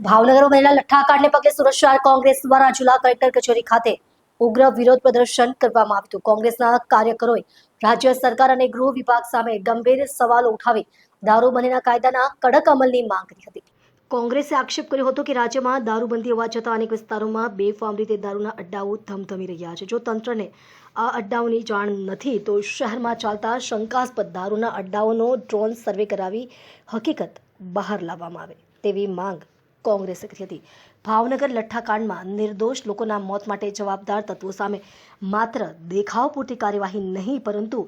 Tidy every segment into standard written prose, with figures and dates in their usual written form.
ભાવનગરમાં બનેલા લઠ્ઠાકાંડને પગલે સુરત શહેર કોંગ્રેસ દ્વારા જિલ્લા કલેક્ટર કચેરી ખાતે ઉગ્ર વિરોધ પ્રદર્શન કરવામાં આવ્યું હતું। કોંગ્રેસના કાર્યકરોએ રાજ્ય સરકાર અને ગૃહ વિભાગ સામે ગંભીર સવાલો ઉઠાવી દારૂબંધીના કાયદાના કડક અમલની માંગ કરી હતી। કોંગ્રેસે આક્ષેપ કર્યો હતો કે રાજ્યમાં દારૂબંધી હોવા છતાં અનેક વિસ્તારોમાં બેફામ રીતે દારૂના અડ્ડાઓ ધમધમી રહ્યા છે। જો તંત્રને આ અડ્ડાઓની જાણ નથી તો શહેરમાં ચાલતા શંકાસ્પદ દારૂના અડ્ડાઓનો ડ્રોન સર્વે કરાવી હકીકત બહાર લાવવામાં આવે તેવી માંગ કોંગ્રેસે કરી હતી। ભાવનગર લઠ્ઠાકાંડમાં નિર્દોષ લોકોના મોત માટે જવાબદાર તત્વો સામે માત્ર દેખાવ પૂરતી કાર્યવાહી નહીં પરંતુ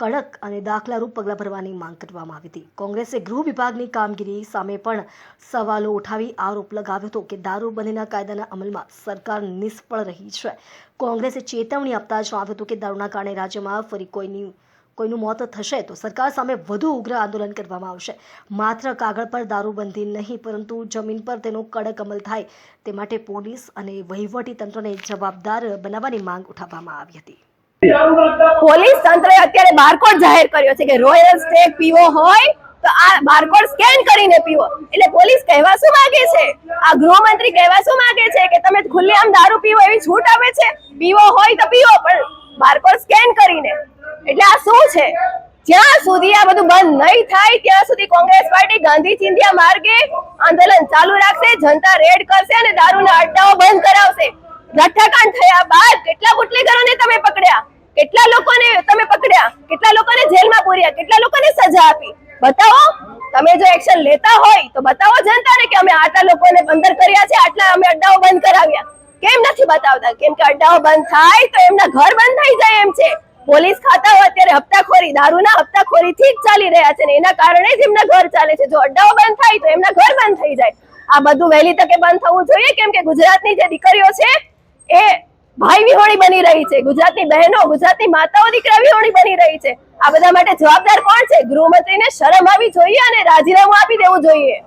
કડક અને દાખલારૂપ પગલાં ભરવાની માંગ કરવામાં આવી હતી। કોંગ્રેસે ગૃહ વિભાગની કામગીરી સામે પણ સવાલો ઉઠાવી આરોપ લગાવ્યો હતો કે દારૂબંધીના કાયદાના અમલમાં સરકાર નિષ્ફળ રહી છે। કોંગ્રેસે ચેતવણી આપતા જણાવ્યું હતું કે દારૂના કારણે રાજ્યમાં ફરી કોઈનું મોત થશે તો સરકાર સામે વધુ ઉગ્ર આંદોલન કરવામાં આવશે। માત્ર કાગળ પર દારૂબંધી નહીં પરંતુ જમીન પર તેનો કડક અમલ થાય તે માટે પોલીસ અને વહીવટી તંત્રને જવાબદાર બનાવવાની માંગ ઉઠાવવામાં આવી હતી। પોલીસ તંત્રએ અત્યારે બારકોડ જાહેર કર્યો છે કે રોયલ સ્ટેક પીવો હોય તો આ બારકોડ સ્કેન કરીને પીવો। એટલે પોલીસ કહેવા શું માંગે છે? આ ગૃહમંત્રી કહેવા શું માંગે છે કે તમે ખુલ્લેઆમ દારૂ પીવો એવી છૂટ આપે છે? પીવો હોય તો પીવો પણ બારકોડ સ્કેન કરીને। એટલે આ શું છે? જ્યાં સુધી આ બધું બંધ નહીં થાય ત્યાં સુધી કોંગ્રેસ પાર્ટી ગાંધી ચિંધ્યા માર્ગે આંદોલન ચાલુ રાખશે, જનતા રેડ કરશે અને દારૂના અડ્ડાઓ બંધ કરાવશે। લઠ્ઠાકાંડ થયા બાદ કેટલા બુટલેગરોને તમે પકડ્યા, કેટલા લોકોને તમે પકડ્યા, કેટલા લોકોને જેલમાં પૂર્યા, કેટલા લોકોને સજા આપી? બતાવો। તમે જો એક્શન લેતા હોય તો બતાવો જનતાને કે અમે આટલા લોકોને અંદર કર્યા છે, આટલા અમે અડ્ડાઓ બંધ કરાવ્યા। કેમ નથી બતાવતા? કેમ કે અડ્ડાઓ બંધ થાય તો એમના ઘર બંધ થઈ જાય એમ છે। પોલીસ ખાતાઓ અત્યારે હપ્તાખોરી, દારૂના હપ્તાખોરીથી જ ચાલી રહ્યા છે ને એના કારણે જ એમના ઘર ચાલે છે। જો અડ્ડાઓ બંધ થાય તો એમના ઘર બંધ થઈ જાય। આ બધું વહેલી તકે બંધ થવું જોઈએ કેમ કે ગુજરાતની જે દીકરીઓ છે એ ભાઈ વિહોણી બની રહી છે, ગુજરાતની બહેનો, ગુજરાતની માતાઓ દીકરા વિહોણી બની રહી છે। આ બધા માટે જવાબદાર કોણ છે? ગૃહમંત્રીને શરમ આવી જોઈએ અને રાજીનામું આપી દેવું જોઈએ।